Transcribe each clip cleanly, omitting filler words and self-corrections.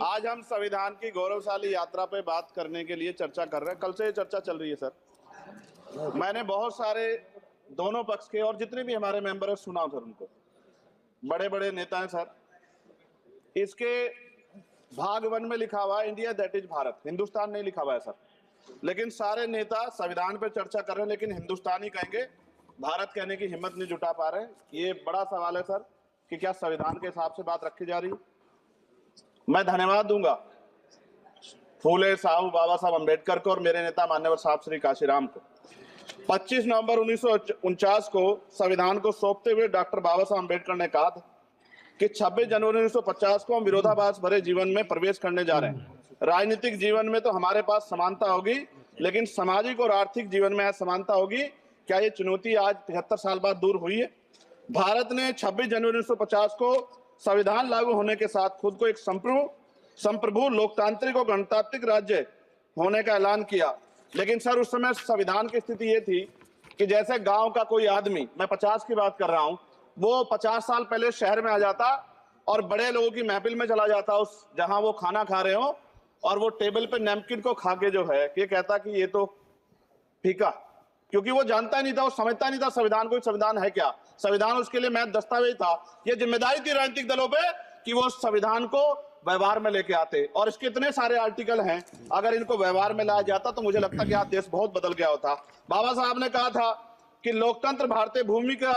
आज हम संविधान की गौरवशाली यात्रा पे बात करने के लिए चर्चा कर रहे हैं। कल से ये चर्चा चल रही है सर। मैंने बहुत सारे दोनों पक्ष के और जितने भी हमारे मेंबर है सुना सर, उनको बड़े बड़े नेता हैं सर। इसके भाग 1 में लिखा हुआ है India that is Bharat, Hindustan नहीं लिखा हुआ है सर। लेकिन सारे नेता संविधान पे चर्चा कर रहे हैं लेकिन हिंदुस्तान ही कहेंगे, भारत कहने की हिम्मत नहीं जुटा पा रहे हैं। ये बड़ा सवाल है सर कि क्या संविधान के हिसाब से बात रखी जा रही है। मैं धन्यवाद दूंगा फूले साहब बाबा साहब अम्बेडकर को और मेरे नेता मान्यवर साहब श्री काशीराम को। 25 नवंबर 1949 को संविधान को सौंपते हुए डॉक्टर बाबा साहब अम्बेडकर ने कहा था कि 26 जनवरी 1950 को हम विरोधाभास भरे जीवन में प्रवेश करने जा रहे हैं। राजनीतिक जीवन में तो हमारे पास समानता होगी, लेकिन सामाजिक और आर्थिक जीवन में असमानता होगी। क्या ये चुनौती आज 73 साल बाद दूर हुई है? भारत ने 26 जनवरी 1950 को संविधान लागू होने के साथ खुद को एक संप्रभु लोकतांत्रिक और गणतांत्रिक राज्य होने का ऐलान किया। लेकिन सर उस समय संविधान की स्थिति ये थी कि जैसे गांव का कोई आदमी, मैं 50 की बात कर रहा हूं, वो 50 साल पहले शहर में आ जाता और बड़े लोगों की महफिल में चला जाता, उस जहां वो खाना खा रहे हो, और वो टेबल पे नैपकिन को खा के जो है ये कहता कि ये तो फीका, क्योंकि वो जानता नहीं था, वो समझता नहीं था संविधान को, संविधान है क्या। संविधान उसके लिए महज दस्तावेज था। ये जिम्मेदारी थी राजनीतिक दलों पे कि वो संविधान को व्यवहार में लेके आते। और इसके इतने सारे आर्टिकल हैं, अगर इनको व्यवहार में लाया जाता तो मुझे लगता कि आज देश बहुत बदल गया होता। बाबा साहब ने कहा था कि लोकतंत्र भारतीय भूमि का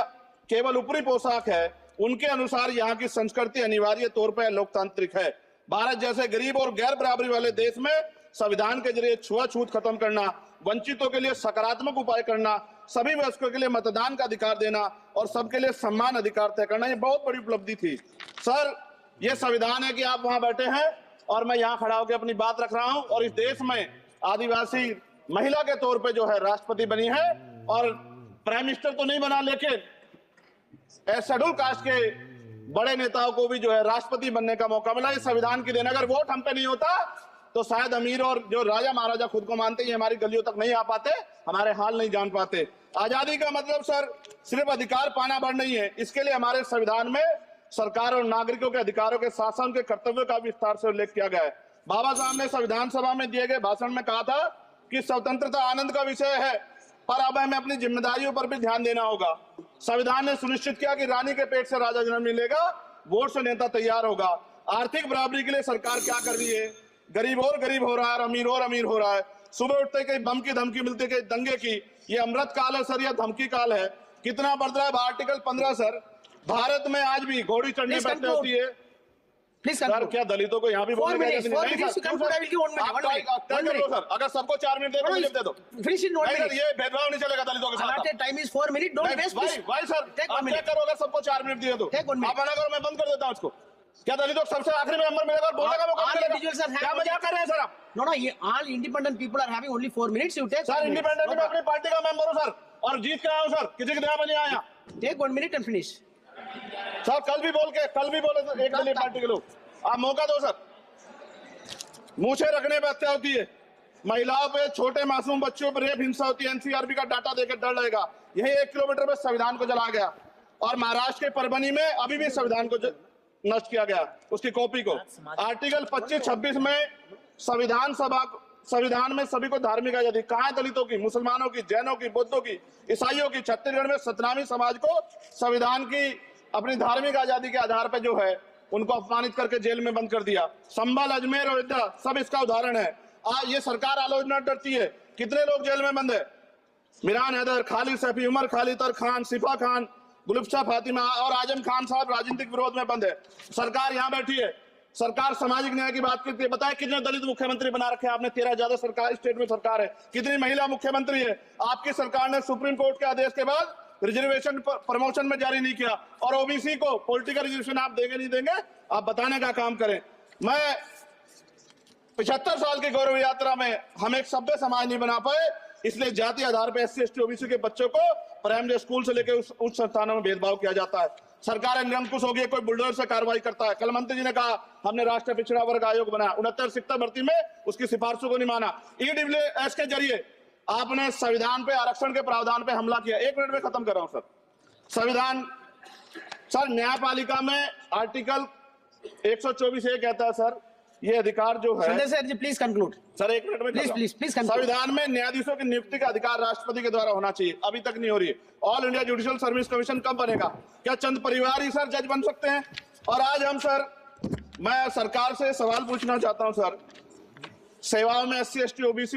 केवल ऊपरी पोशाक है, उनके अनुसार यहाँ की संस्कृति अनिवार्य तौर पर लोकतांत्रिक है। भारत जैसे गरीब और गैर बराबरी वाले देश में संविधान के जरिए छुआछूत खत्म करना, वंचितों के लिए सकारात्मक उपाय करना, सभी वयस्कों के लिए मतदान का अधिकार देना और सबके लिए सम्मान अधिकार तय करना, ये बहुत बड़ी उपलब्धि थी सर। ये संविधान है कि आप वहां बैठे हैं और मैं यहाँ खड़ा होकर अपनी बात रख रहा हूं, और इस देश में आदिवासी महिला के तौर पे जो है राष्ट्रपति बनी है, और प्राइम मिनिस्टर तो नहीं बना, लेकिन शेड्यूल कास्ट के बड़े नेताओं को भी जो है राष्ट्रपति बनने का मौका मिला। इस संविधान की देन, अगर वोट हम पे नहीं होता तो शायद अमीर और जो राजा महाराजा खुद को मानते हैं हमारी गलियों तक नहीं आ पाते, हमारे हाल नहीं जान पाते। आजादी का मतलब सर सिर्फ अधिकार पाना भर नहीं है, इसके लिए हमारे संविधान में सरकार और नागरिकों के अधिकारों के साथ साथ उनके कर्तव्यों का विस्तार से उल्लेख किया गया है। बाबा साहब ने संविधान सभा में दिए गए भाषण में कहा था कि स्वतंत्रता आनंद का विषय है, पर अब हमें अपनी जिम्मेदारियों पर भी ध्यान देना होगा। संविधान ने सुनिश्चित किया कि रानी के पेट से राजा जन्म नहीं लेगा, वोट से नेता तैयार होगा। आर्थिक बराबरी के लिए सरकार क्या कर रही है? गरीब और गरीब हो रहा है, अमीर और अमीर हो रहा है। सुबह उठते कहीं बम की धमकी मिलती, कहीं दंगे की। ये अमृत काल है सर या धमकी काल है? कितना बढ़ रहा है? आर्टिकल 15 सर, भारत में आज भी घोड़ी चढ़ने बैठने होती है सर। क्या दलितों को यहाँ भी बोलने का सर? अगर सबको 4 मिनट दे दो, मुझे दे दो। ये भेदभाव नहीं चलेगा दलितों के साथ। Time is 4 minute, don't waste. भाई सर आप क्या करो, अगर सबको 4 मिनट दिए तो आप मना करो, मैं बंद कर देता हूँ इसको। क्या दलितों सबसे आखिरी में नंबर मिलेगा और बोलने का मौका मिलेगा? क्या मजाक कर रहे हैं सर आप? नो, ये all independent people are having only 4 minutes. You take sir. Independent मैं अपनी पार्टी का मेंबर हूं सर, और जीत के आया हूं सर, किसी के दया में नहीं आया। Take 1 minute and finish sir. कल भी बोले सर, एक दलीय पार्टी के लोग, आप मौका दो सर। मूछे रखने पर हत्या होती है, महिलाओं पे, छोटे मासूम बच्चों पर रेप हिंसा होती है। एनसीआरबी का डाटा देकर डर लगेगा। यही 1 किलोमीटर में संविधान को जलाया गया, और महाराष्ट्र के परभनी में अभी भी संविधान को नष्ट किया गया, उसकी कॉपी को। आर्टिकल 25-26 में संविधान में सभी को धार्मिक आजादी। कहाँ है दलितों की, मुसलमानों की, जैनों की, बौद्धों की, ईसाइयों की? छत्तीसगढ़ में सतनामी समाज को संविधान की अपनी धार्मिक आजादी के आधार पर जो है उनको अपमानित करके जेल में बंद कर दिया। संभल, अजमेर, अयोध्या सब इसका उदाहरण है। आज ये सरकार आलोचना डरती है। कितने लोग जेल में बंद है? मिरान हैदर, खालिद सैफी, उमर खालिद खान, सिफा खान, गुलफ्शा फातिमा और आजम खान साहब राजनीतिक विरोध में बंद है। सरकार यहाँ बैठी है, सरकार सामाजिक न्याय की बात करती है। बताए कितने दलित मुख्यमंत्री बना रखे हैं आपने? 13 ज्यादा सरकार स्टेट में सरकार है। कितनी महिला मुख्यमंत्री है? आपकी सरकार ने सुप्रीम कोर्ट के आदेश के बाद रिजर्वेशन प्रमोशन में जारी नहीं किया, और ओबीसी को पॉलिटिकल रिजर्वेशन आप देंगे नहीं देंगे, आप बताने का काम करें। मैं 75 साल की गौरव यात्रा में हम एक सभ्य समाज नहीं बना पाए, इसलिए जाति आधार पर SC ST OBC के बच्चों को प्राइमरी स्कूल से लेकर उच्च संस्थानों में भेदभाव किया जाता है। सरकार निरंकुश हो गई, कोई बुलडोजर से कार्रवाई करता है। कल मंत्री जी ने कहा हमने राष्ट्रीय पिछड़ा वर्ग आयोग बनाया, 69 शिक्षक भर्ती में उसकी सिफारिशों को नहीं माना। EWS के जरिए आपने संविधान पे, आरक्षण के प्रावधान पे हमला किया। 1 मिनट में खत्म कर रहा हूं सर। संविधान सर, न्यायपालिका में आर्टिकल 124 ये कहता है सर ये अधिकार जो है Sunday sir, please conclude. Sir, एक मिनट में कर Please, रहा हूं। please, please conclude. संविधान में न्यायाधीशों की नियुक्ति का अधिकार राष्ट्रपति के द्वारा होना चाहिए, अभी तक नहीं हो रही है। All India judicial service commission कब बनेगा? क्या चंद परिवार ही सर जज बन सकते हैं? और आज हम सर, मैं सरकार से सवाल पूछना चाहता हूं सर, सेवाओं में SC ST OBC